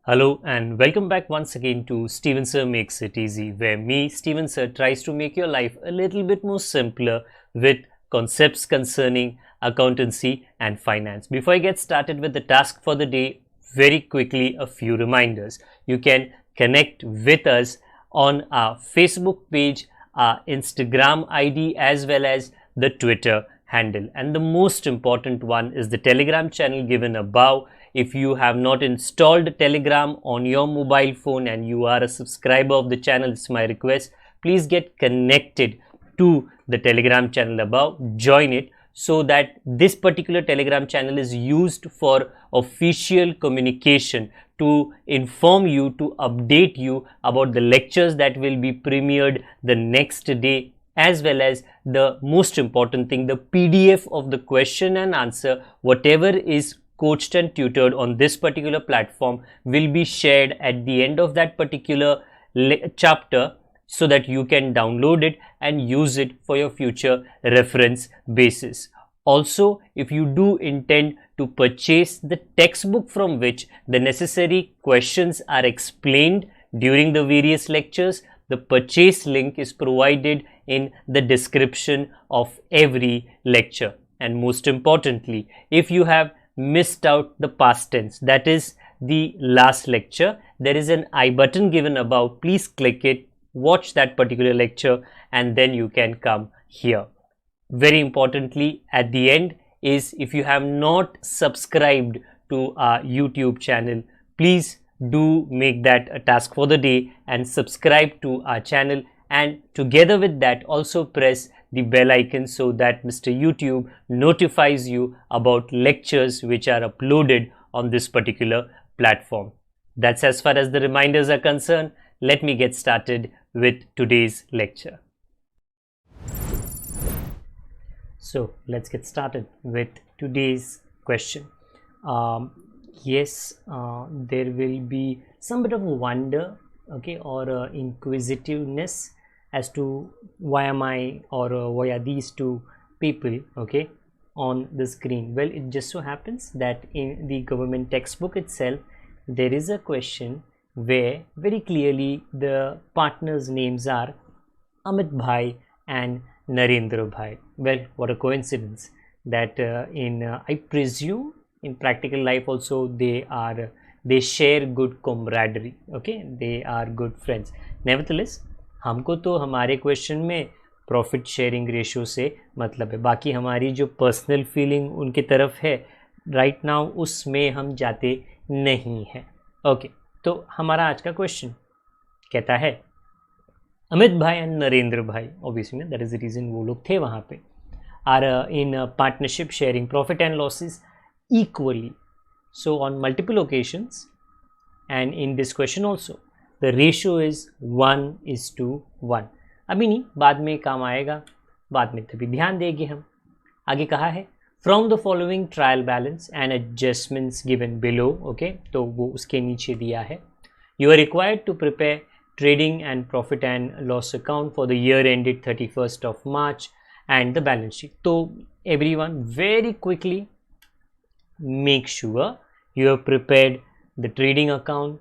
Hello and welcome back once again to Steven Sir Makes It Easy, where me, Steven Sir, tries to make your life a little bit more simpler with concepts concerning accountancy and finance. Before I get started with the task for the day, very quickly a few reminders. You can connect with us on our Facebook page, our Instagram ID, as well as the Twitter handle. And the most important one is the Telegram channel given above. If you have not installed Telegram on your mobile phone and you are a subscriber of the channel, it's my request, please get connected to the Telegram channel above, join it, so that this particular Telegram channel is used for official communication to inform you, to update you about the lectures that will be premiered the next day, as well as the most important thing, the PDF of the question and answer, whatever is coached and tutored on this particular platform will be shared at the end of that particular chapter, so that you can download it and use it for your future reference basis. Also, if you do intend to purchase the textbook from which the necessary questions are explained during the various lectures, the purchase link is provided in the description of every lecture. And most importantly, if you have missed out the past tense, that is the last lecture, there is an I button given above. Please click it, watch that particular lecture, and then you can come here. Very importantly, at the end is, if you have not subscribed to our YouTube channel, please do make that a task for the day and subscribe to our channel, and together with that also press the bell icon so that Mr. YouTube notifies you about lectures which are uploaded on this particular platform. That's as far as the reminders are concerned. Let me get started with today's lecture. So let's get started with today's question. Yes, there will be some bit of wonder, okay, or inquisitiveness as to why am I, or why are these two people, okay, on the screen. Well, it just so happens that in the government textbook itself there is a question where very clearly the partners' names are Amit Bhai and Narendra Bhai. Well, what a coincidence that I presume in practical life also they share good camaraderie, okay, they are good friends. Nevertheless, हमको तो हमारे question में profit sharing ratio से मतलब है, बाकी हमारी जो पर्सनल फीलिंग उनकी तरफ है राइट नाउ उसमें हम जाते नहीं हैं. ओके, तो हमारा आज का क्वेश्चन कहता है अमित भाई एंड नरेंद्र भाई, obviously that is the reason वो लोग थे वहाँ पे, are in partnership sharing profit and losses equally. So on multiple occasions and in this question also the ratio is 1:1. अभी नहीं, बाद में काम आएगा, बाद में तभी ध्यान देंगे हम. आगे कहा है from the following trial balance and adjustments given below, okay, तो वो उसके नीचे दिया है. You are required to prepare trading and profit and loss account for the year ended 31st of March and the balance sheet. तो everyone very quickly make sure you have prepared the trading account,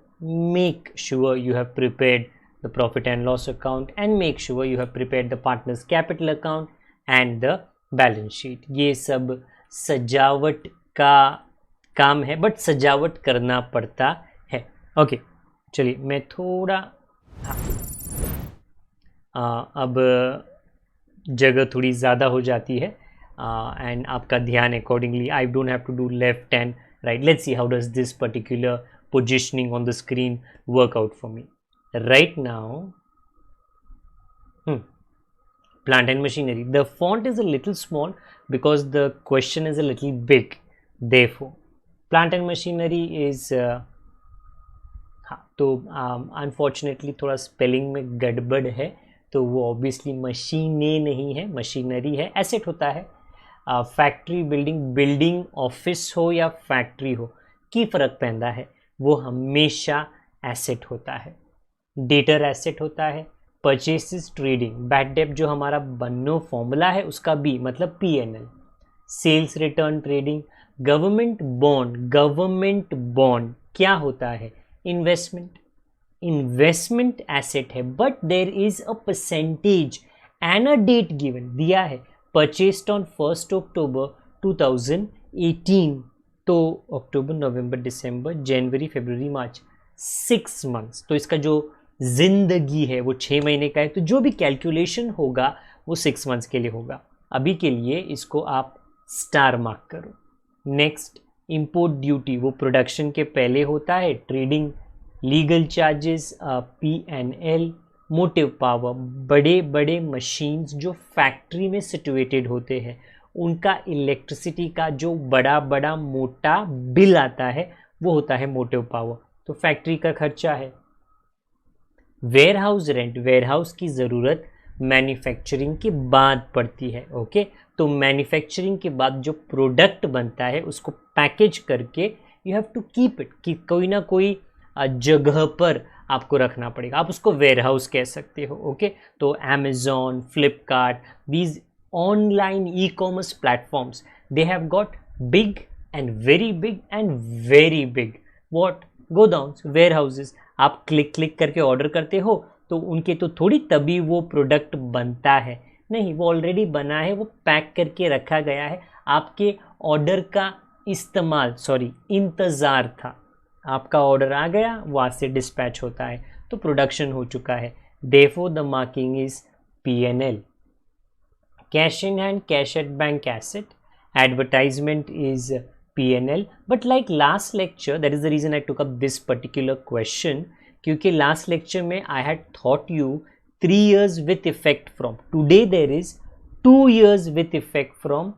make sure you have prepared the profit and loss account, and make sure you have prepared the partners capital account and the balance sheet. ये सब सजावट का काम है, but सजावट करना पड़ता है. ओके, चलिए मैं थोड़ा अब जगह थोड़ी ज़्यादा हो जाती है and आपका ध्यान accordingly. I don't have to do left and right. Let's see how does this particular positioning on the screen work out for me right now. Plant and machinery. The font is a little small because the question is a little big. Therefore, plant and machinery is तो unfortunately थोड़ा spelling में गड़बड़ है, तो वो obviously मशीनें नहीं है, मशीनरी है. एसेट होता है, फैक्ट्री बिल्डिंग ऑफिस हो या फैक्ट्री हो की फ़र्क पैदा है, वो हमेशा एसेट होता है. डेटर एसेट होता है, परचेसिस ट्रेडिंग, बैड डेट जो हमारा बन्नो फॉर्मूला है उसका बी मतलब P&L, sales return trading, government bond क्या होता है, इन्वेस्टमेंट एसेट है, but there is a percentage and a date given, दिया है परचेस्ड ऑन 1 अक्टूबर 2018, तो अक्टूबर, नवंबर, दिसंबर, जनवरी, फरवरी, मार्च, 6 मंथ्स, तो इसका जो जिंदगी है वो 6 महीने का है, तो जो भी कैलकुलेशन होगा वो 6 मंथ्स के लिए होगा। अभी के लिए इसको आप स्टार मार्क करो। नेक्स्ट, इंपोर्ट ड्यूटी, वो प्रोडक्शन के पहले होता है। Trading, legal charges, P&L, motive power, बड़े बड़े मशीन्स जो फैक्ट्री में सिचुएटेड होते हैं उनका इलेक्ट्रिसिटी का जो बड़ा बड़ा मोटा बिल आता है वो होता है मोटिव पावर, तो फैक्ट्री का खर्चा है। Warehouse rent, warehouse की ज़रूरत मैन्युफैक्चरिंग के बाद पड़ती है। ओके, तो मैन्युफैक्चरिंग के बाद जो प्रोडक्ट बनता है उसको पैकेज करके you have to keep it, कि कोई ना कोई जगह पर आपको रखना पड़ेगा, आप उसको वेयर हाउस कह सकते हो। ओके, तो Amazon, Flipkart, these online e commerce platforms, they have got big and very big what godowns, warehouses. आप क्लिक करके ऑर्डर करते हो तो उनके तो थोड़ी तभी वो प्रोडक्ट बनता है, नहीं, वो ऑलरेडी बना है, वो पैक करके रखा गया है, आपके ऑर्डर का इंतज़ार था, आपका ऑर्डर आ गया, वहाँ से डिस्पैच होता है, तो प्रोडक्शन हो चुका है। Therefore the marking is P&L। Cash in hand, cash at bank asset, advertisement is P&L, but like last lecture, that is the reason I took up this particular question, क्योंकि last lecture में I had taught you 3 years with effect from, today there is 2 years with effect from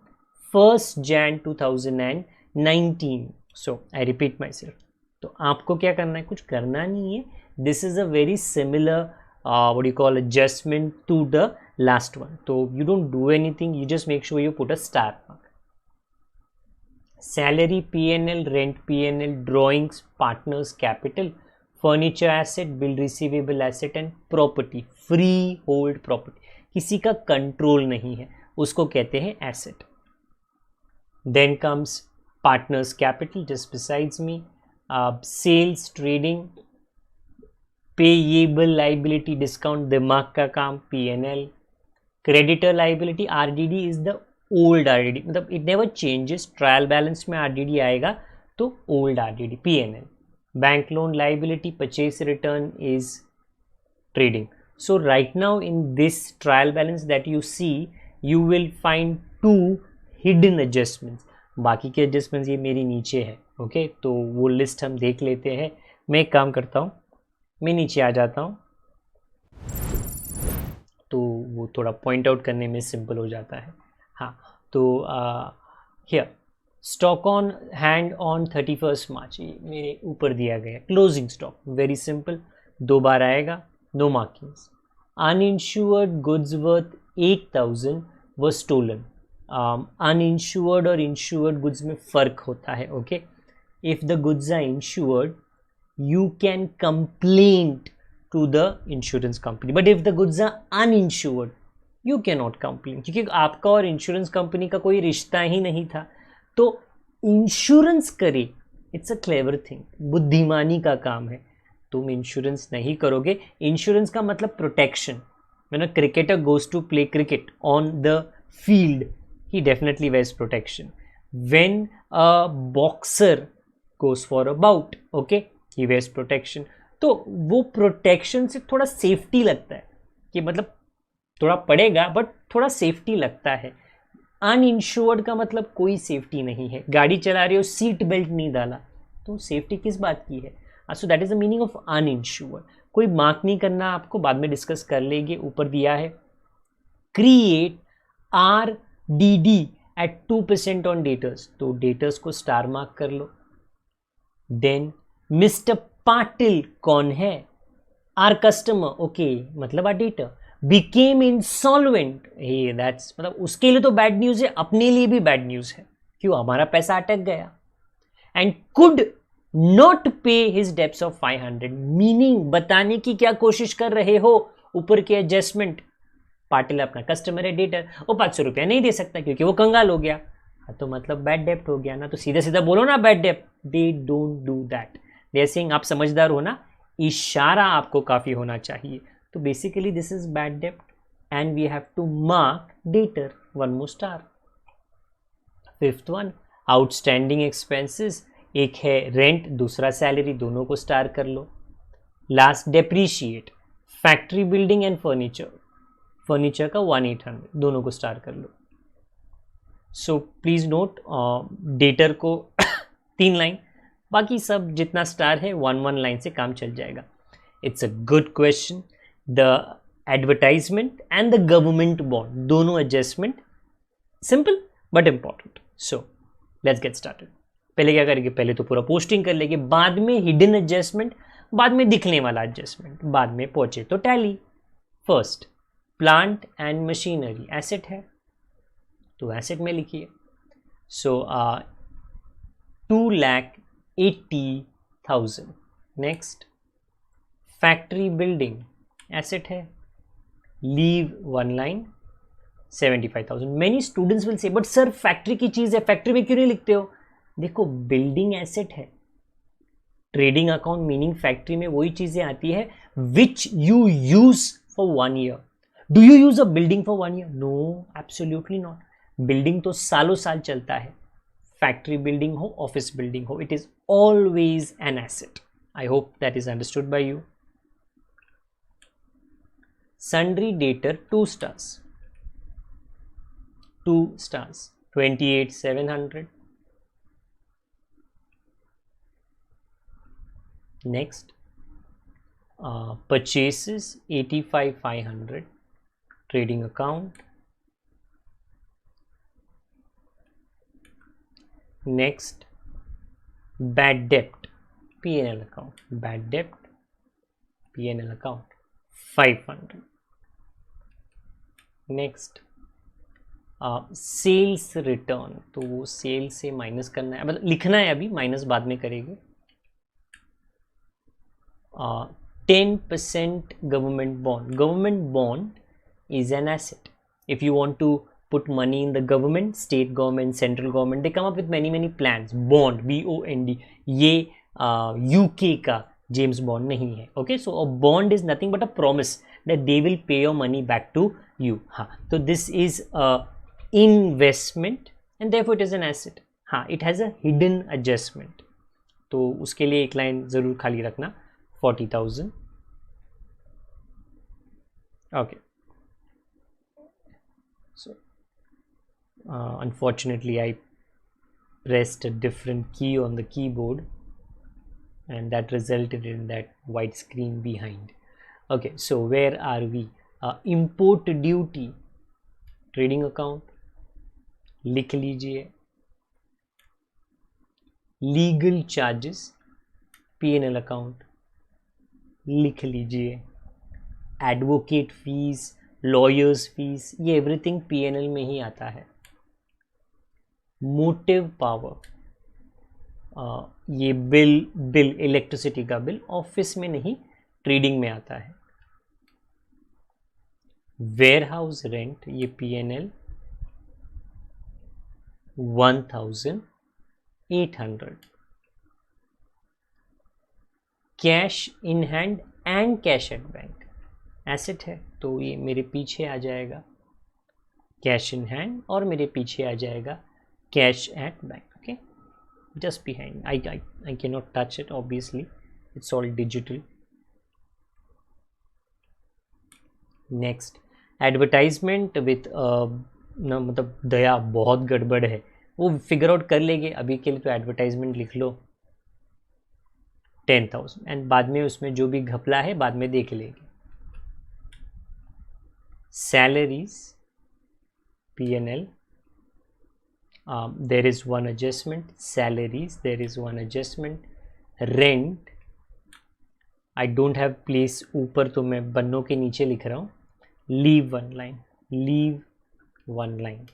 1st Jan 2019, so I repeat myself, तो आपको क्या करना है, कुछ करना नहीं है, this is a very similar what do you call adjustment to the last one, so you don't do anything, you just make sure you put a star mark। Salary P&L, rent P&L, drawings, partners capital, furniture asset, bill receivable asset and property, freehold property, किसी का control नहीं है उसको कहते हैं asset। Then comes partners capital, just besides me, sales, trading, payable liability, discount, दिमाग का काम, P&L, creditor liability, RDD is the old RDD, मतलब it never changes, trial balance में RDD आएगा तो old RDD, P&L। Bank loan liability, purchase return is trading. So right now in this trial balance that you see, you will find 2 hidden adjustments, बाकी के adjustments ये मेरी नीचे है। Okay, तो वो लिस्ट हम देख लेते हैं। मैं एक काम करता हूँ, मैं नीचे आ जाता हूँ, तो वो थोड़ा पॉइंट आउट करने में सिंपल हो जाता है। हाँ, तो here stock on hand on 31 March, ये मेरे ऊपर दिया गया क्लोजिंग स्टॉक, वेरी सिंपल, 2 बार आएगा, no markings. Uninsured goods worth 8,000 were stolen. Uninsured और इंश्योर्ड गुड्स में फ़र्क होता है। Okay, if the goods are insured you can complain to the insurance company, but if the goods are uninsured you can not complain, क्योंकि आपका और insurance company का कोई रिश्ता ही नहीं था। तो इंश्योरेंस करे, इट्स अ क्लेवर थिंग, बुद्धिमानी का काम है। तुम इंश्योरेंस नहीं करोगे, इंश्योरेंस का मतलब protection. When a cricketer goes to play cricket on the field, he definitely wears protection. When a boxer goes for a bout, okay, he wears protection. तो वो प्रोटेक्शन से थोड़ा सेफ्टी लगता है, कि मतलब थोड़ा पड़ेगा बट थोड़ा सेफ्टी लगता है। अनइंश्योर्ड का मतलब कोई सेफ्टी नहीं है, गाड़ी चला रहे हो सीट बेल्ट नहीं डाला तो सेफ्टी किस बात की है। So that is the meaning of uninsured. कोई मार्क नहीं करना, आपको बाद में डिस्कस कर लेंगे। ऊपर दिया है create RDD at 2% on debtors, तो डेटर्स को स्टार मार्क कर लो। देन मिस्टर पाटिल कौन है, आर कस्टमर, ओके, मतलब our debtor, became insolvent, hey, that's मतलब उसके लिए तो बैड न्यूज है, अपने लिए भी बैड न्यूज है, क्यों, हमारा पैसा अटक गया। And could not pay his debts of 500, meaning बताने की क्या कोशिश कर रहे हो, ऊपर के एडजस्टमेंट, पाटिल अपना कस्टमर है, डेटर, वो 500 रुपया नहीं दे सकता क्योंकि वो कंगाल हो गया, तो मतलब बैड डेप्ट हो गया ना, तो सीधा सीधा बोलो ना बैड डेप्ट। They don't do that, they are saying आप समझदार हो ना, इशारा आपको काफ़ी होना चाहिए. तो बेसिकली दिस इज बैड डेब्ट and we have to mark debtor, 1 more star. Fifth one, outstanding expenses, एक है रेंट, दूसरा सैलरी, दोनों को स्टार कर लो. Last depreciate, factory building and furniture, furniture का 1,800, दोनों को स्टार कर लो. सो प्लीज नोट डेटर को 3 लाइन, बाकी सब जितना स्टार है 1 लाइन से काम चल जाएगा. It's a good question. The advertisement and the government bond, दोनों adjustment simple but important. So let's get started. पहले क्या करेंगे, पहले तो पूरा पोस्टिंग कर लेंगे, बाद में हिडन एडजस्टमेंट, बाद में दिखने वाला एडजस्टमेंट, बाद में पहुंचे तो tally. First, plant and machinery asset है तो एसेट में लिखिए. सो 2,80,000. नेक्स्ट, फैक्ट्री बिल्डिंग एसेट है, leave 1 line, 75,000. Many students will say but sir factory की चीज है, फैक्ट्री में क्यों नहीं लिखते हो? देखो बिल्डिंग एसेट है, ट्रेडिंग अकाउंट मीनिंग फैक्ट्री में वही चीजें आती है which you use for 1 year. Do you use a building for 1 year? No, absolutely not. Building तो सालों साल चलता है. फैक्ट्री बिल्डिंग हो, ऑफिस बिल्डिंग हो, it is always an asset. I hope that is understood by you. Sundry debtor 2 stars, 2 stars, 28,700. Next, purchases 85,500, trading account. Next, bad debt, P&L account, bad debt, P&L account, 500. Next, sales return, तो वो cell से minus करना है, मतलब लिखना है, अभी minus बाद में करेंगे. 10% government bond. Government bond is an asset. If you want to put money in the government, state government, central government, they come up with many plans. Bond, BOND, ये UK का जेम्स बॉन्ड नहीं है. Okay, so a bond is nothing but a promise that they will pay your money back to you. हाँ, तो this is investment and therefore it is an asset. हाँ, it has a hidden adjustment, तो उसके लिए एक line ज़रूर खाली रखना, 40,000. Okay, so unfortunately I pressed a different key on the keyboard and that resulted in that white screen behind. Okay, so where are we? Import duty, trading account लिख लीजिए. Legal charges, P&L account लिख लीजिए. Advocate fees, lawyers fees, ये everything P&L में ही आता है. Motive power, ये bill electricity का बिल ऑफिस में नहीं ट्रेडिंग में आता है. वेयर हाउस रेंट, ये P&L 1,800. Cash in hand and cash at bank asset है, तो ये मेरे पीछे आ जाएगा कैश इन हैंड और मेरे पीछे आ जाएगा cash at bank. Okay, just behind. I can not touch it obviously, it's all digital. Next, advertisement with मतलब दया बहुत गड़बड़ है, वो फिगर आउट कर लेंगे. अभी के लिए तो एडवर्टाइजमेंट लिख लो 10,000 एंड बाद में उसमें जो भी घपला है बाद में देख लेंगे. Salaries, P&L, there is one adjustment. Salaries, there is one adjustment. Rent, I don't have place ऊपर, तो मैं बन्नों के नीचे लिख रहा हूँ. Leave 1 line, leave 1 line.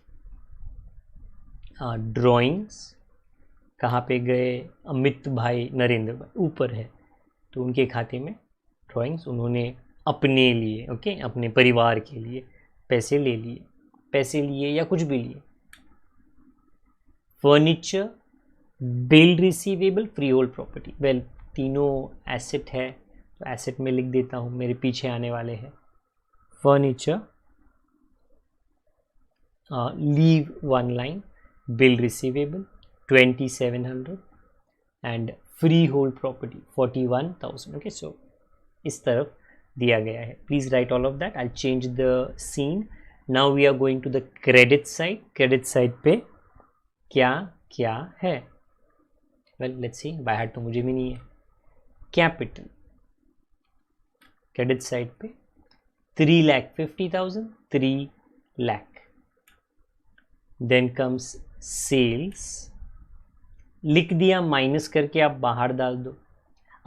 Drawings, कहाँ पे गए? अमित भाई, नरेंद्र भाई ऊपर है, तो उनके खाते में ड्राइंग्स, उन्होंने अपने लिए, ओके, अपने परिवार के लिए पैसे ले लिए, पैसे लिए या कुछ भी लिए. Furniture, bill receivable, free hold property. Well, तीनों एसेट है, तो एसेट में लिख देता हूँ, मेरे पीछे आने वाले हैं furniture, leave one line, bill receivable 2700 and freehold property 41,000. Okay, so इस तरफ दिया गया है. Please write all of that. I change the scene. Now we are going to the credit side. Credit side पे क्या क्या है? Well let's see, by heart तो मुझे भी नहीं है. कैपिटल क्रेडिट साइड पे 3,50,000, 3 लाख. देन कम्स सेल्स, लिख दिया, माइनस करके आप बाहर डाल दो.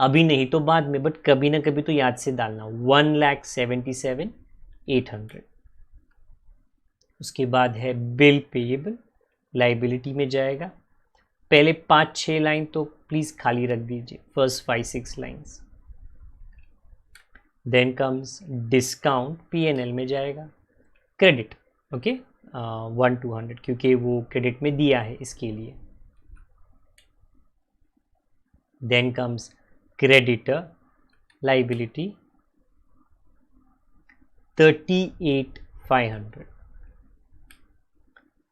अभी नहीं तो बाद में, बट कभी ना कभी तो याद से डालना. 1,77,800. उसके बाद है बिल पेएबल, लाइबिलिटी में जाएगा. पहले 5-6 लाइन तो प्लीज खाली रख दीजिए, first 5-6 lines. Then comes discount, P&L में जाएगा. क्रेडिट, ओके, 1-200 क्योंकि वो क्रेडिट में दिया है इसके लिए. Then comes creditor, liability 38,500.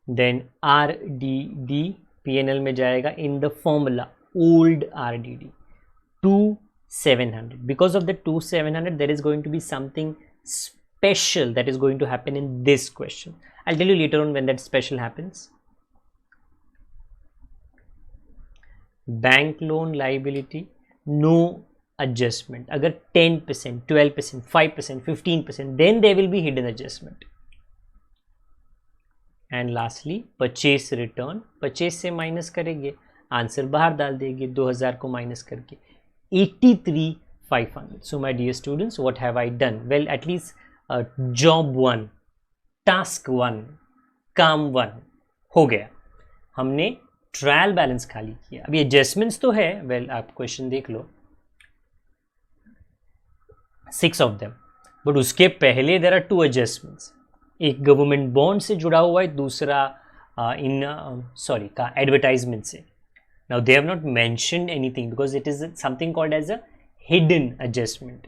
then RDD P&L में जाएगा in the formula old RDD 2,700. because of the 2,700 there is going to be something special that is going to happen in this question. I'll tell you later on when that special happens. bank loan liability no adjustment. अगर 10%, 12%, 5%, 15%, then there will be hidden adjustment. And lastly purchase return. purchase से minus करेंगे, answer बाहर डाल देंगे 2000 को minus करके 83,500. So my dear students, what have I done? Well, at least job 1, task 1, काम 1 हो गया. हमने ट्रायल बैलेंस खाली किया. अभी एडजस्टमेंट्स तो है. वेल आप क्वेश्चन देख लो, 6 ऑफ देम, बट उसके पहले देयर आर 2 एडजस्टमेंट्स. एक गवर्नमेंट बॉन्ड से जुड़ा हुआ है, दूसरा का एडवर्टाइजमेंट से. Now they have not mentioned anything because it is something called as a hidden adjustment.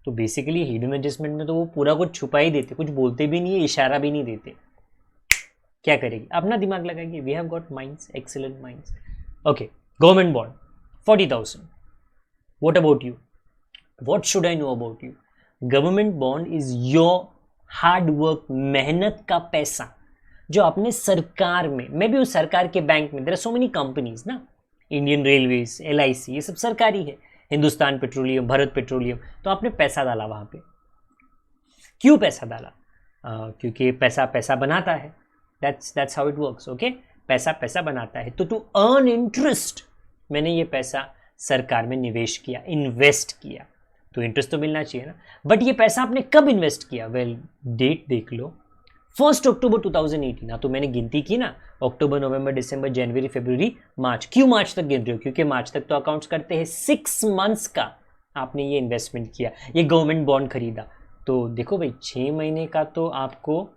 तो बेसिकली हिडन एडजस्टमेंट में तो वो पूरा कुछ छुपा ही देते, कुछ बोलते भी नहीं है, इशारा भी नहीं देते. क्या करेगी? अपना दिमाग लगाएंगे. We have got minds, excellent minds. Okay, government bond 40,000. What about you? What should I know about you? Government bond is your hard work, मेहनत का पैसा जो आपने सरकार में, मैं भी उस सरकार के बैंक में, there are so many companies ना, इंडियन रेलवेज, LIC, ये सब सरकारी है, हिंदुस्तान पेट्रोलियम, भारत पेट्रोलियम. तो आपने पैसा डाला वहां पे. क्यों पैसा डाला? क्योंकि पैसा पैसा बनाता है. That's how it works. Okay, पैसा पैसा बनाता है. तो टू अर्न इंटरेस्ट मैंने ये पैसा सरकार में निवेश किया, इन्वेस्ट किया, तो इंटरेस्ट तो मिलना चाहिए ना. बट ये पैसा आपने कब इन्वेस्ट किया? वेल डेट देख लो, 1 अक्टूबर 2018. तो मैंने गिनती की ना, अक्टूबर, नवंबर, दिसंबर, जनवरी, फरवरी, मार्च. क्यों मार्च तक गिन रहे हो? क्योंकि मार्च तक तो अकाउंट्स करते हैं. 6 मंथ्स का आपने ये इन्वेस्टमेंट किया, ये गवर्नमेंट बॉन्ड खरीदा. तो देखो भाई 6 महीने का तो आपको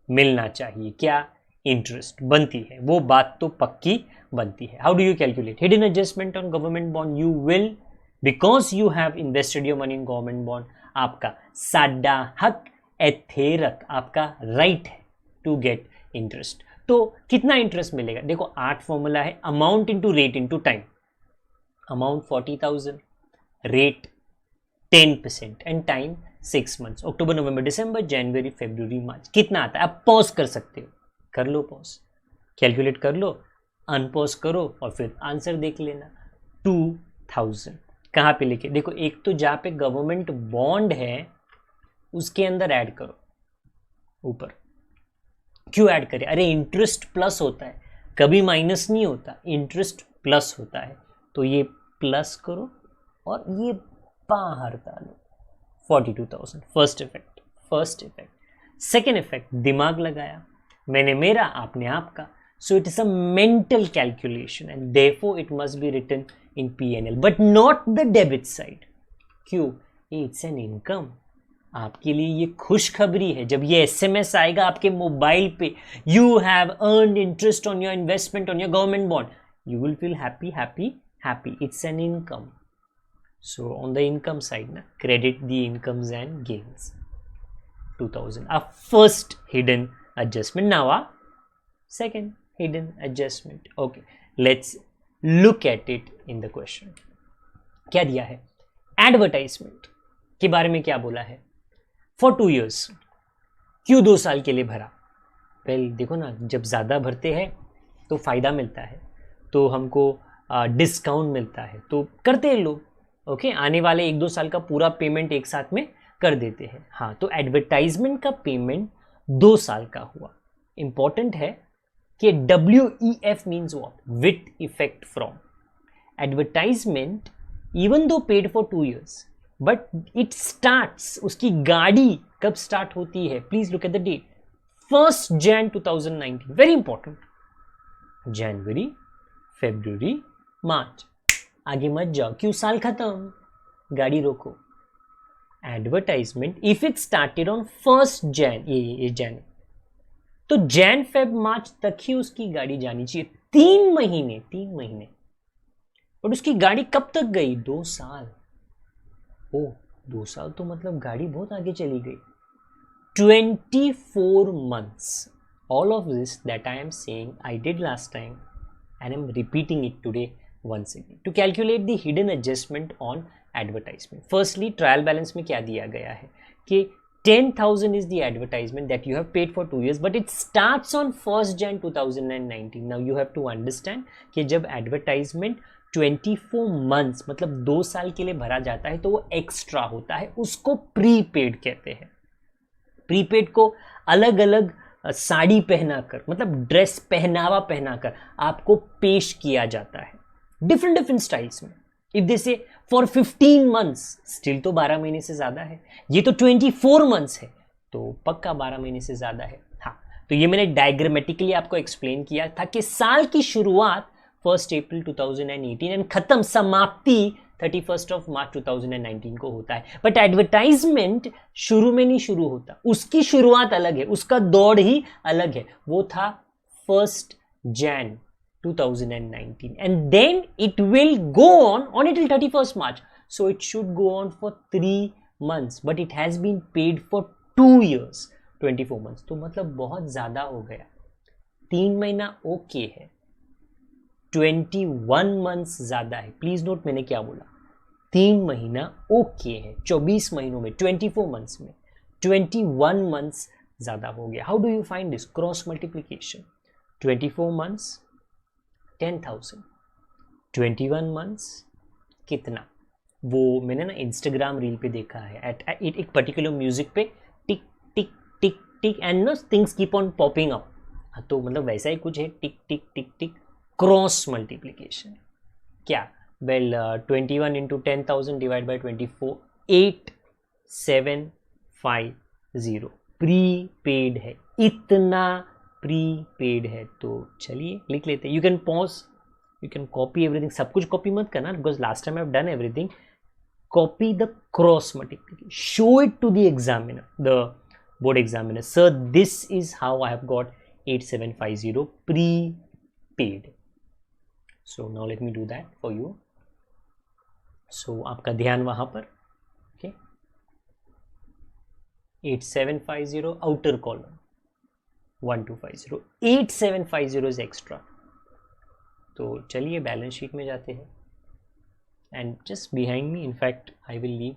मिलना चाहिए. क्या? इंटरेस्ट बनती है, वो बात तो पक्की बनती है. How do you calculate hidden adjustment on government bond? You will, because you have invested your money in government bond, आपका साडा हक, एथेरक, आपका राइट है टू गेट इंटरेस्ट. तो कितना इंटरेस्ट मिलेगा? देखो 8 फॉर्मूला है. Amount into rate into time. Amount 40,000, rate 10% and time 6 months. अक्टूबर, नवंबर, दिसंबर, जनवरी, फरवरी, मार्च. कितना आता है? आप पॉज कर सकते हो, कर लो पॉज, कैलकुलेट कर लो, अनपॉज करो और फिर आंसर देख लेना. 2,000 कहाँ पे लिखे? देखो, एक तो जहाँ पे गवर्नमेंट बॉन्ड है उसके अंदर ऐड करो ऊपर. क्यों ऐड करें? अरे इंटरेस्ट प्लस होता है, कभी माइनस नहीं होता, इंटरेस्ट प्लस होता है. तो ये प्लस करो और ये बाहर डालो. 42,000. First effect. सेकेंड इफेक्ट, दिमाग लगाया मैंने मेरा, आपने आपका. So it is a mental calculation and therefore it must be written in P&L but not the debit side. क्यों? It's an income. आपके लिए ये खुशखबरी है. जब ये SMS आएगा आपके मोबाइल पे, you have earned interest on your investment on your government bond, you will feel happy. It's an income. So on the income side, na, credit the incomes and gains. 2000. Our first hidden adjustment. Now our second hidden adjustment. Okay, let's look at it in the question. क्या दिया है? Advertisement के बारे में क्या बोला है? For 2 years. क्यों 2 साल के लिए भरा? Well, देखो ना, जब ज़्यादा भरते हैं तो फ़ायदा मिलता है, तो हमको डिस्काउंट मिलता है, तो करते हैं लोग. ओके, आने वाले 1-2 साल का पूरा पेमेंट एक साथ में कर देते हैं. हाँ, तो एडवर्टाइजमेंट का पेमेंट 2 साल का हुआ. इंपॉर्टेंट है कि WEF means what? With effect from. Advertisement even though paid for 2 years, but it starts, उसकी गाड़ी कब स्टार्ट होती है? Please look at the date. 1st Jan 2019. Very important. जनवरी, फेब्रुवरी, मार्च. आगे मत जाओ, क्यों? साल खत्म, गाड़ी रोको. Advertisement if it started on 1st Jan, ये जैन, तो जैन फेब मार्च तक ही उसकी गाड़ी जानी चाहिए. 3 महीने. और उसकी गाड़ी कब तक गई? 2 साल. ओ, 2 साल तो मतलब गाड़ी बहुत आगे चली गई. 24 months. All of this that I am saying I did last time and I'm repeating it today once again. To calculate the hidden adjustment on advertisement. Firstly, trial balance में क्या दिया गया है कि 10,000 is the advertisement that you have paid for 2 years, but it starts on 1st Jan 2019. Now you have to understand कि जब advertisement 24 months मतलब 2 साल के लिए भरा जाता है तो वो एक्स्ट्रा होता है, उसको प्रीपेड कहते हैं. प्रीपेड को अलग अलग साड़ी पहनाकर, मतलब ड्रेस पहनावा पहनाकर आपको पेश किया जाता है डिफरेंट स्टाइल्स में. इफ दे से फॉर 15 months, स्टिल तो 12 महीने से ज्यादा है. ये तो 24 months है, तो पक्का 12 महीने से ज्यादा है. हाँ, तो ये मैंने डायग्रामेटिकली आपको एक्सप्लेन किया था कि साल की शुरुआत 1st April 2018 एंड खत्म, समाप्ति 31st of March 2019 को होता है. बट एडवर्टाइजमेंट शुरू में नहीं शुरू होता, उसकी शुरुआत अलग है, उसका दौड़ ही अलग है. वो था 1st Jan 2019 and then it will go on it till 31st March. So it should go on for 3 months, but it has been paid for 2 years, 24 months. तो मतलब बहुत ज्यादा हो गया. 3 महीना ओके है, 21 months ज्यादा है. प्लीज नोट मैंने क्या बोला. 3 महीना ओके है, 24 महीनों में, 24 months में 21 months ज्यादा हो गया. How do you find this? Cross multiplication. 24 months 10,000, 21 months कितना? वो मैंने ना इंस्टाग्राम रील पे देखा है. एट एक पर्टिकुलर म्यूजिक पे tick tick tick tick and no things keep on popping up. तो मतलब वैसा ही कुछ है, tick tick tick tick, cross multiplication. क्या? Well 21 into 10,000 divide by 24, 8750. Prepaid है, इतना प्रीपेड है. तो चलिए लिख लेते हैं. You can pause, you can copy everything. सब कुछ कॉपी मत करना, because last time I have done everything. Copy the cross multiplication, show it to the examiner, the board examiner. Sir, this is how I have got 8750 prepaid. So now let me do that for you. So आपका ध्यान वहां पर. Okay, 8750 outer column, 1250, 8750 is extra. तो चलिए balance sheet में जाते हैं. And just behind me, in fact I will leave.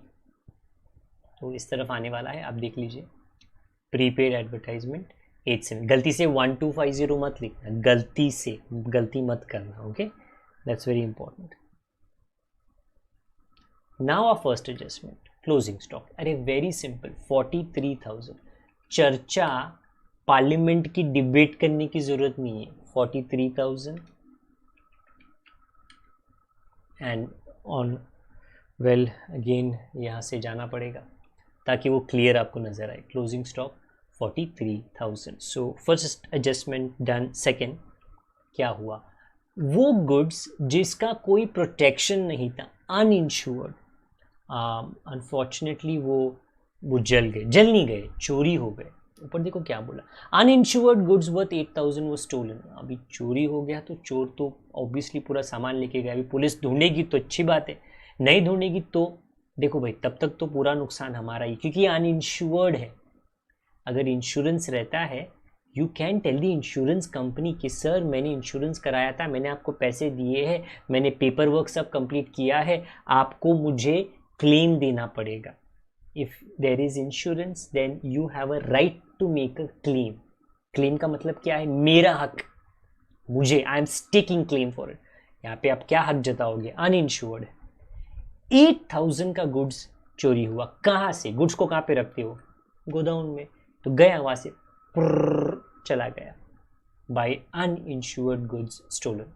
तो इस तरफ आने वाला है, आप देख लीजिए. Prepaid advertisement 87. गलती से 1250 मत लिखना, गलती मत करना. Okay, that's very important. Now our first adjustment, closing stock. अरे वेरी सिंपल, 43,000. चर्चा, पार्लियामेंट की डिबेट करने की जरूरत नहीं है. 43,000 एंड ऑन. वेल अगेन यहाँ से जाना पड़ेगा ताकि वो क्लियर आपको नजर आए. Closing stock 43,000. So first adjustment done. Second क्या हुआ? वो गुड्स जिसका कोई प्रोटेक्शन नहीं था, अनइंश्योर्ड, अनफॉर्चुनेटली वो जल नहीं गए, चोरी हो गए. ऊपर देखो क्या बोला, अनइंश्योर्ड गुड्स वर्थ 8,000 वो स्टोलन. अभी चोरी हो गया तो चोर तो ऑब्वियसली पूरा सामान लेके गया. अभी पुलिस ढूंढेगी तो अच्छी बात है, नहीं ढूंढेगी तो देखो भाई तब तक तो पूरा नुकसान हमारा ही, क्योंकि अनइंश्योर्ड है। अगर इंश्योरेंस रहता है, you can tell the insurance company कि सर मैंने इंश्योरेंस कराया था, मैंने आपको पैसे दिए हैं, मैंने पेपर वर्क सब कंप्लीट किया है, आपको मुझे क्लेम देना पड़ेगा। If there is insurance then you have a right to make a claim. Claim का मतलब क्या है? मेरा हक, मुझे, I am taking claim for it. यहाँ पे आप क्या हक जताओगे? अनइंश्योर्ड है। 8,000 का गुड्स चोरी हुआ। कहाँ से? गुड्स को कहाँ पे रखते हो? गोदाउन में। तो गया वहां से, चला गया। By uninsured goods stolen.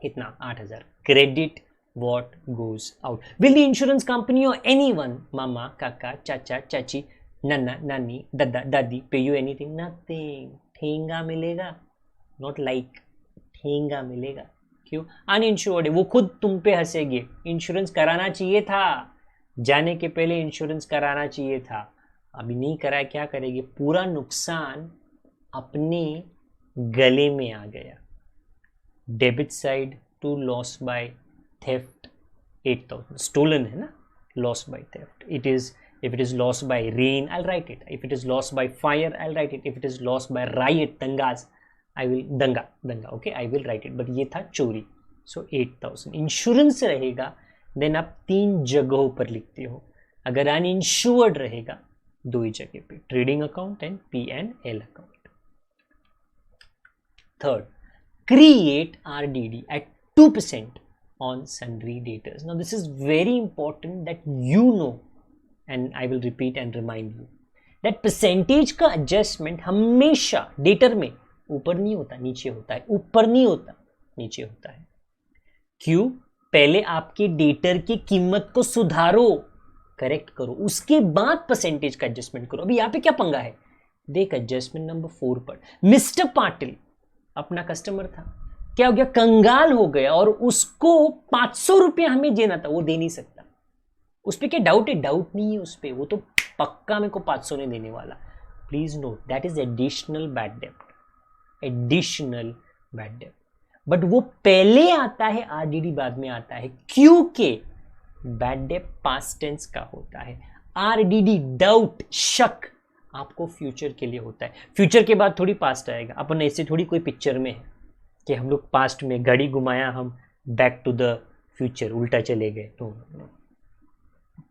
कितना? 8,000। Credit what goes out. Will the insurance company or anyone, mama, kaka, chacha, chachi, nana, nani, dada, dadi, pay you anything? Nothing. ठेंगा मिलेगा? Not like. ठेंगा मिलेगा। क्यों? अनइंश्योर्ड है। वो खुद तुम पे हंसेगी। इंश्योरेंस कराना चाहिए था, जाने के पहले इंश्योरेंस कराना चाहिए था। अभी नहीं कराया, क्या करेगी? पूरा नुकसान अपने गले में आ गया। Debit side to loss by theft 8,000. Stolen है ना? Lost by theft. It is, if it is lost by rain, I'll write it. If it is lost by fire, I'll write it. If it is lost by riot, dangas, I will danga. Okay, I will write it. But ये था चोरी. So 8,000. Insurance रहेगा, then आप 3 जगहों पर लिखते हो। अगर अनइंश्योर्ड रहेगा 2 ही जगह पे, trading account and P&L account. Third, create RDD at 2% on sundry debtors. Now this is very important that you know, and I will repeat and remind you that percentage का adjustment हमेशा debtor में ऊपर नहीं होता, नीचे होता है। ऊपर नहीं होता, नीचे होता है। क्यों? पहले आपके डेटर की कीमत को सुधारो, करेक्ट करो, उसके बाद परसेंटेज का एडजस्टमेंट करो। अभी यहाँ पे क्या पंगा है? देख एडजस्टमेंट नंबर 4 पर मिस्टर पाटिल अपना कस्टमर था, क्या हो गया? कंगाल हो गया और उसको 500 रुपया हमें देना था, वो दे नहीं सकता। उस पर क्या डाउट है? डाउट नहीं है उस पर, वो तो पक्का मेरे को 500 नहीं देने वाला। Please note that is additional bad डेब्ट, एडिशनल बैड डेब्ट। बट वो पहले आता है, आरडीडी बाद में आता है, क्योंकि बैड डेब्ट पास्ट टेंस का होता है। आरडीडी डाउट, शक, आपको फ्यूचर के लिए होता है। फ्यूचर के बाद थोड़ी पास्ट आएगा। अपन ऐसे थोड़ी कोई पिक्चर में है कि हम लोग पास्ट में घड़ी घुमाया, हम बैक टू द फ्यूचर उल्टा चले गए। तो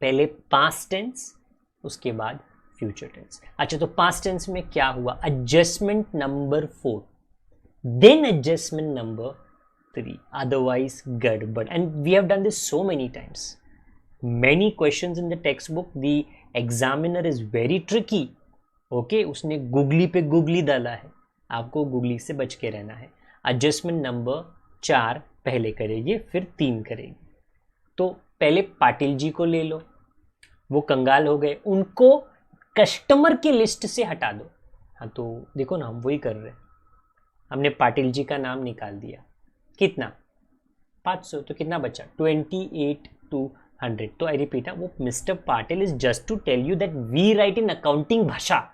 पहले पास्ट टेंस, उसके बाद फ्यूचर टेंस। अच्छा, तो पास्ट टेंस में क्या हुआ? Adjustment number 4, then adjustment number 3, otherwise गड़बड़। And we have done this so many times, many questions in the text book. The examiner is very tricky. Okay, उसने googly पे googly डाला है, आपको गूगली से बच के रहना है। एडजस्टमेंट नंबर 4 पहले करेगी, फिर 3 करेगी। तो पहले पाटिल जी को ले लो, वो कंगाल हो गए, उनको कस्टमर के लिस्ट से हटा दो। हाँ, तो देखो ना, हम वही कर रहे हैं। हमने पाटिल जी का नाम निकाल दिया। कितना? 500। तो कितना बचा? 28,200। तो आई रिपीट, वो mister Patil is just to tell you that we write in accounting भाषा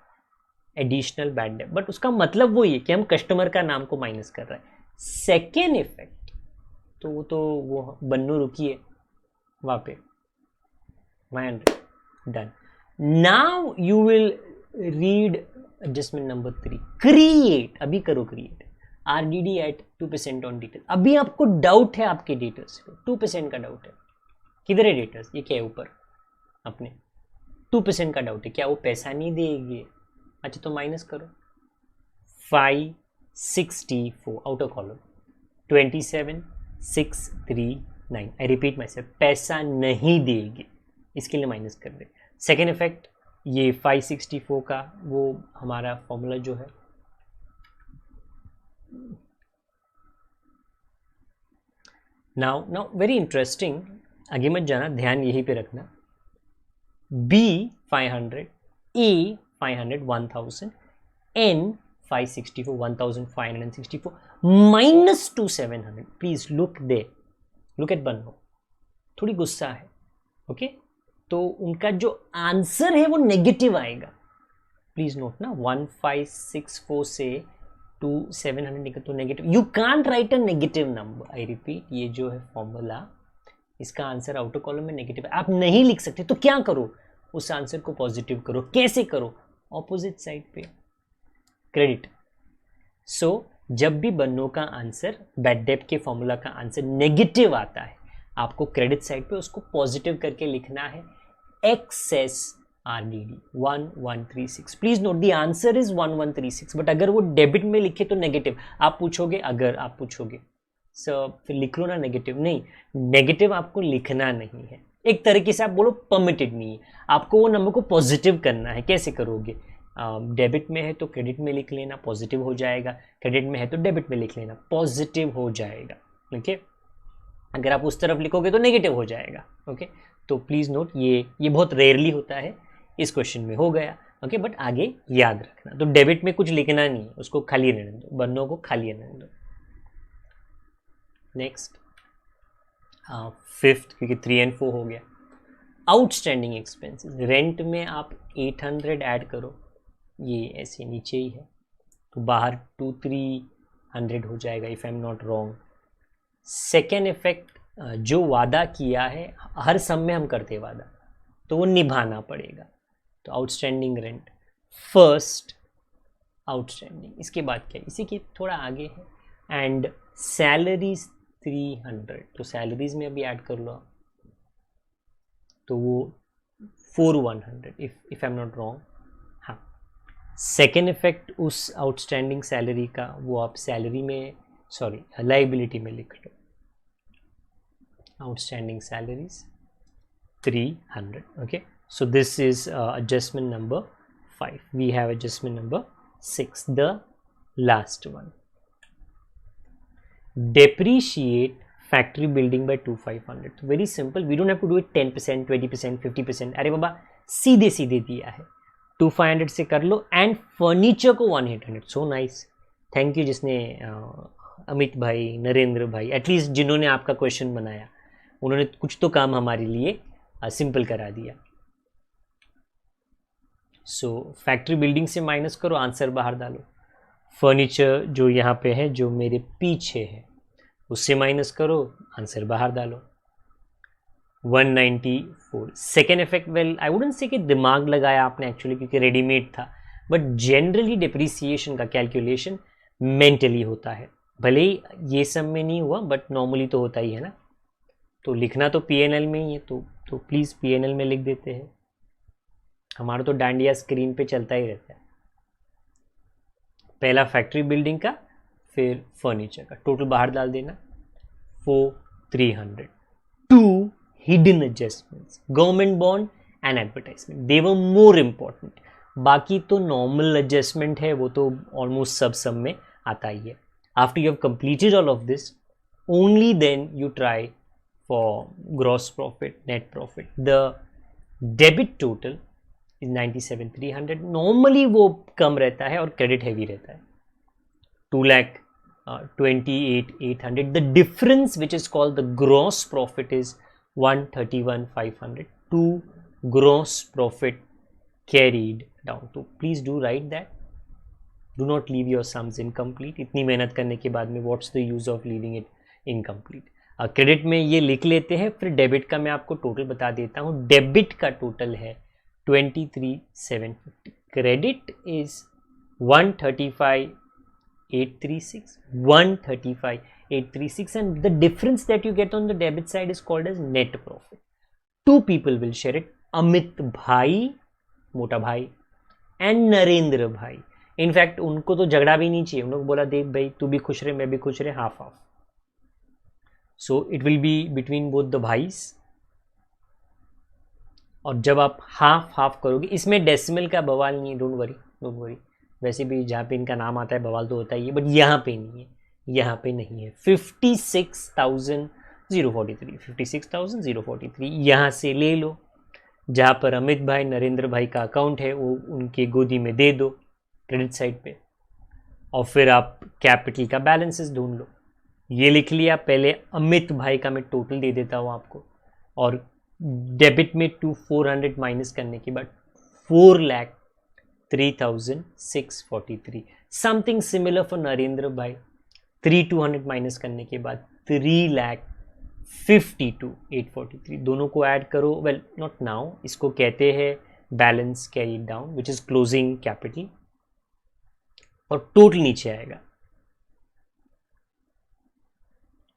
एडिशनल बैड डेब्ट, बट उसका मतलब वो ये कि हम कस्टमर का नाम को माइनस कर रहे हैं। सेकेंड इफेक्ट तो वो बन्नू रुकी है वहां पे, 100 done. Now you will read adjustment number 3, create. अभी करो create RDD at 2% on detail. अभी आपको डाउट है आपके डेटर्स पे, 2% का डाउट है। किधर है डेटर्स? ये क्या है ऊपर अपने 2% का डाउट है। क्या वो पैसा नहीं देगी? अच्छा, तो माइनस करो। 564 outer column 27,639। I repeat my self, पैसा नहीं देगी, इसके लिए माइनस कर दे। सेकेंड इफेक्ट, ये 564 का वो हमारा फॉर्मूला जो है, नाउ वेरी इंटरेस्टिंग, आगे मत जाना, ध्यान यहीं पे रखना। B 500, A 500, 1000, N 564, 1564, minus 2700. Please look there. Look at बन्नो, थोड़ी गुस्सा है। ओके, तो उनका जो आंसर है वो नेगेटिव आएगा। प्लीज नोट ना, 1564 से 2700 निकल तो negative. You can't right a negative number. I repeat, ये जो है फॉर्मूला इसका आंसर आउटर कॉलम में नेगेटिव है, आप नहीं लिख सकते, तो क्या करो, उस आंसर को पॉजिटिव करो। कैसे करो? ऑपोजिट साइड पे क्रेडिट। सो जब भी बन्नो का आंसर, बैड डेट के फॉर्मूला का आंसर नेगेटिव आता है, आपको क्रेडिट साइड पे उसको पॉजिटिव करके लिखना है, excess RDD 1136। Please note the answer is 1136, but अगर वो डेबिट में लिखे तो नेगेटिव। आप पूछोगे सर फिर लिख लो ना नेगेटिव, नहीं, नेगेटिव आपको लिखना नहीं है। एक तरीके से आप बोलो परमिटेड नहीं है, आपको वो नंबर को पॉजिटिव करना है। कैसे करोगे? डेबिट में है तो क्रेडिट में लिख लेना, पॉजिटिव हो जाएगा। क्रेडिट में है तो डेबिट में लिख लेना, पॉजिटिव हो जाएगा। ओके, अगर आप उस तरफ लिखोगे तो नेगेटिव हो जाएगा। ओके, तो प्लीज़ नोट, ये बहुत रेयरली होता है, इस क्वेश्चन में हो गया। ओके, बट आगे याद रखना, तो डेबिट में कुछ लिखना नहीं है, उसको खाली रहने दो, बन्नों को खाली रहने दो। नेक्स्ट फिफ्थ, क्योंकि 3 और 4 हो गया, आउटस्टैंडिंग एक्सपेंसेस। रेंट में आप 800 ऐड करो, ये ऐसे नीचे ही है, तो बाहर 2-300 हो जाएगा if I am not wrong. Second effect, जो वादा किया है, हर सम में हम करते हैं वादा, तो वो निभाना पड़ेगा, तो आउटस्टैंडिंग रेंट फर्स्ट आउटस्टैंडिंग। इसके बाद क्या है, इसी के थोड़ा आगे है, एंड सैलरीज 300, तो सैलरीज में अभी ऐड कर लो, तो वो 4100 if I am not wrong. हाँ, सेकेंड इफेक्ट उस आउटस्टैंडिंग सैलरी का, वो आप सैलरी में, सॉरी लाइबिलिटी में लिख लो, outstanding salaries 300. Okay, so this is adjustment number 5. We have adjustment number 6, the last one. Depreciate factory building by 2500. So very simple, we don't have to do it 10%, 20%, 50%. अरे बाबा सीधे सीधे दिया है, 2500 से कर लो, एंड फर्नीचर को 1800. सो नाइस, थैंक यू जिसने अमित भाई, नरेंद्र भाई, एटलीस्ट जिन्होंने आपका क्वेश्चन बनाया, उन्होंने कुछ तो काम हमारे लिए सिंपल करा दिया। सो फैक्ट्री बिल्डिंग से माइनस करो, आंसर बाहर डालो। फर्नीचर जो यहाँ पे है, जो मेरे पीछे है, उससे माइनस करो, आंसर बाहर डालो। 194। Second effect, well I wouldn't say कि दिमाग लगाया आपने एक्चुअली, क्योंकि रेडीमेड था, बट जनरली डिप्रिसिएशन का कैलकुलेशन मेंटली होता है, भले ही ये सब में नहीं हुआ, बट नॉर्मली तो होता ही है ना, तो लिखना तो PNL में ही है, तो प्लीज़ PNL में लिख देते हैं। हमारा तो डांडिया स्क्रीन पे चलता ही रहता है। पहला फैक्ट्री बिल्डिंग का, फिर फर्नीचर का, टोटल बाहर डाल देना, 4300। 2 hidden adjustments, government bond and advertisement, they were more important. बाकी तो नॉर्मल एडजस्टमेंट है, वो तो ऑलमोस्ट सब में आता ही है। After you have completed all of this, only then you try for gross profit, net profit. The debit total is 97,300. Normally वो कम रहता है और क्रेडिट हैवी रहता है, 2,28,800. The difference which is called the gross profit is 131,500. To gross profit carried down. So please do write that. Do not leave your sums incomplete. इतनी मेहनत करने के बाद में what's the use of leaving it incomplete? Credit में ये लिख लेते हैं, फिर डेबिट का मैं आपको टोटल बता देता हूँ। डेबिट का टोटल है 23,750, credit is 135,836, 135,836, and the difference that you get on the debit side is called as net profit. 2 people विल शेयर इट, अमित भाई, मोटा भाई, एंड नरेंद्र भाई। इनफैक्ट उनको तो झगड़ा भी नहीं चाहिए, उन्होंने बोला देख भाई तू भी खुश रहे, मैं भी खुश रहे, half half. So it will be between both the भाईस, और जब आप हाफ हाफ करोगे, इसमें डेसिमल का बवाल नहीं है, डोंट वरी। वैसे भी जहाँ पे इनका नाम आता है बवाल तो होता ही है, बट यहाँ पे नहीं है, यहाँ पे नहीं है। 56,043, 56,043 यहाँ से ले लो, जहाँ पर अमित भाई, नरेंद्र भाई का अकाउंट है, वो उनके गोदी में दे दो क्रेडिट साइड पे, और फिर आप कैपिटल का बैलेंसेस ढूंढ लो। ये लिख लिया, पहले अमित भाई का मैं टोटल दे देता हूँ आपको, और डेबिट में 400 माइनस करने के बाद 4,03,643। समथिंग सिमिलर फॉर नरेंद्र भाई, 3,200 माइनस करने के बाद 3,00,000 52 843 दोनों को ऐड करो. वेल नॉट नाउ, इसको कहते हैं balance carry down which is closing capital, और टोटल नीचे आएगा.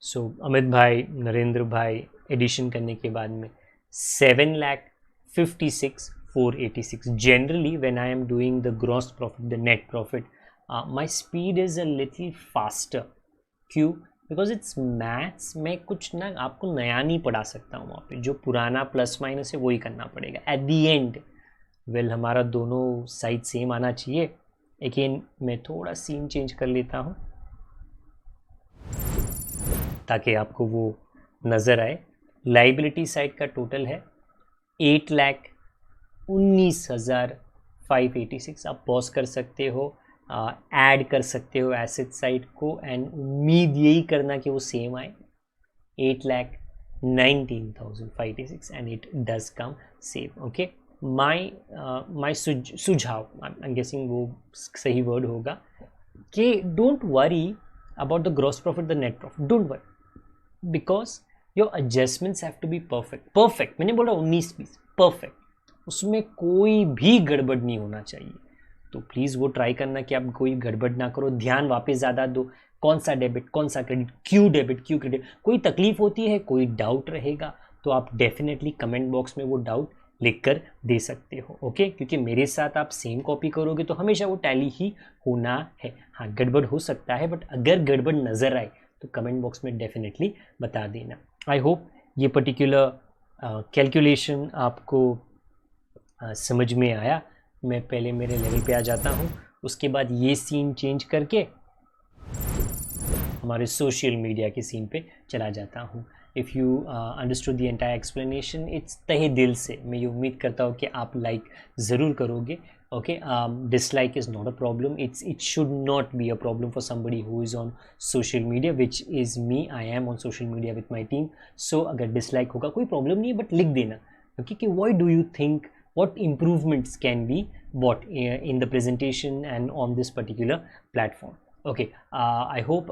सो अमित भाई, नरेंद्र भाई, एडिशन करने के बाद में 7,56,486. Generally, when I am doing the gross profit, the net profit, my speed is a little faster. क्यों? Because it's maths. मैं कुछ ना आपको नया नहीं पढ़ा सकता हूँ वहाँ पे. जो पुराना प्लस माइनस है वही करना पड़ेगा एट दी एंड. वेल हमारा दोनों साइड सेम आना चाहिए. अगेन मैं थोड़ा सीन चेंज कर लेता हूँ ताकि आपको वो नज़र आए. लाइबिलिटी साइड का टोटल है 8,19,586. आप पॉज कर सकते हो, ऐड कर सकते हो एसेट साइड को, एंड उम्मीद यही करना कि वो सेम आए. 8,19,586 and it does come same. Okay, my सुझाव, आई एम गेसिंग वो सही वर्ड होगा, कि don't worry about the gross profit, the net profit. Don't worry, because your adjustments have to be perfect. Perfect मैंने बोला 19-20, perfect. उसमें कोई भी गड़बड़ नहीं होना चाहिए. तो प्लीज़ वो ट्राई करना कि आप कोई गड़बड़ ना करो. ध्यान वापस ज़्यादा दो, कौन सा डेबिट कौन सा क्रेडिट, क्यों डेबिट क्यों क्रेडिट. कोई तकलीफ होती है, कोई डाउट रहेगा, तो आप डेफिनेटली कमेंट बॉक्स में वो डाउट लिख कर दे सकते हो. ओके, क्योंकि मेरे साथ आप सेम कॉपी करोगे तो हमेशा वो टैली ही होना है. हाँ, गड़बड़ हो सकता है, बट अगर गड़बड़ नज़र आए तो कमेंट बॉक्स में डेफिनेटली बता देना. आई होप ये पर्टिकुलर कैलकुलेशन आपको समझ में आया. मैं पहले मेरे लेवल पे आ जाता हूँ, उसके बाद ये सीन चेंज करके हमारे सोशल मीडिया के सीन पे चला जाता हूँ. If you understood the entire explanation, it's तहे दिल से मैं ये उम्मीद करता हूँ कि आप लाइक ज़रूर करोगे. okay, dislike is not a problem. It should not be a problem for somebody who is on social media, which is me. I am on social media with my team. So अगर dislike होगा कोई problem नहीं है, but लिख देना. okay, कि why do you think, what improvements can be brought in the presentation and on this particular platform. Okay, I hope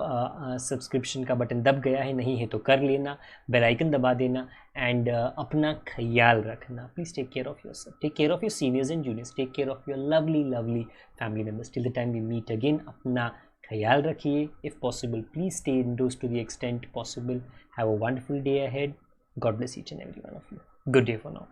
subscription का button दब गया है, नहीं है तो कर लेना, बेल आइकन दबा देना, एंड अपना ख्याल रखना. Please take care of yourself, take care of your seniors and juniors, take care of your lovely lovely family members. Till the time we meet again, अपना ख्याल रखिए. If possible please stay indoors to the extent possible. Have a wonderful day ahead. God bless each and every one of you. Good day for now.